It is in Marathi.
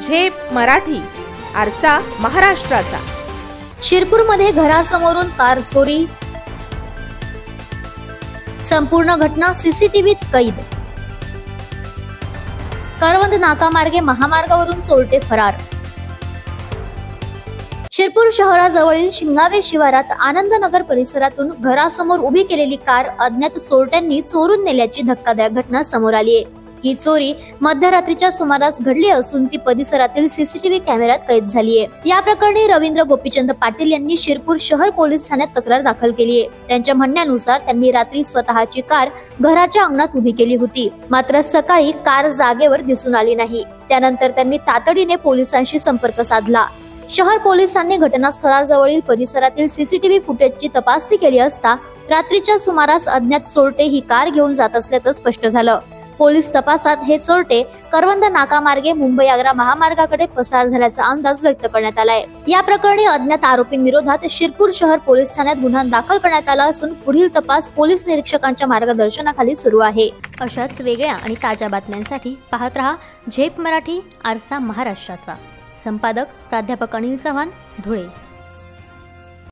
झेप मराठी, आरसा महाराष्ट्राचा। शिरपूरमध्ये घरासमोरून कार चोरी, संपूर्ण घटना सीसीटीव्हीत कैद। करवंद नाकामार्गे महामार्गावरून चोरटे फरार। शिरपूर शहराजवळील शिंगावे शिवारात आनंदनगर परिसरातून घरासमोर उभी केलेली कार अज्ञात चोरट्यांनी चोरून नेल्याची धक्कादायक घटना समोर आली आहे। ही चोरी मध्यरात्रीच्या सुमारास घडली असून ती परिसरातील सीसीटीव्ही कॅमेऱ्यात कैद झाली आहे। या प्रकरणी रवींद्र गोपीचंद पाटील यांनी शिरपूर शहर पोलीस ठाण्यात तक्रार दाखल केली आहे। त्यांच्या म्हणण्यानुसार त्यांनी रात्री स्वतःची कार घराच्या अंगणात उभी केली होती, मात्र सकाळी कार जागेवर दिसून आली नाही। त्यानंतर त्यांनी तातडीने पोलिसांशी संपर्क साधला। शहर पोलिसांनी घटनास्थळाजवळील परिसरातील सीसीटीव्ही फुटेजची तपासणी केली असता रात्रीच्या सुमारास अज्ञात चोरटे ही कार घेऊन जात असल्याचं स्पष्ट झालं। पोलीस तपासात हे चोरटे करवंद नाकामार्गे मुंबई आग्रा महामार्गाकडे पसार झाल्याचा अंदाज व्यक्त करण्यात आलाय। या प्रकरणी अज्ञात आरोपींविरोधात शिरपूर शहर पोलीस ठाण्यात गुन्हा दाखल करण्यात आला असून पुढील तपास पोलीस निरीक्षकांच्या मार्गदर्शनाखाली सुरू आहे। अशाच वेगळ्या आणि ताज्या बातम्यांसाठी पाहत रहा झेप मराठी, आरसा महाराष्ट्राचा। संपादक प्राध्यापक अनिल चव्हाण, धुळे।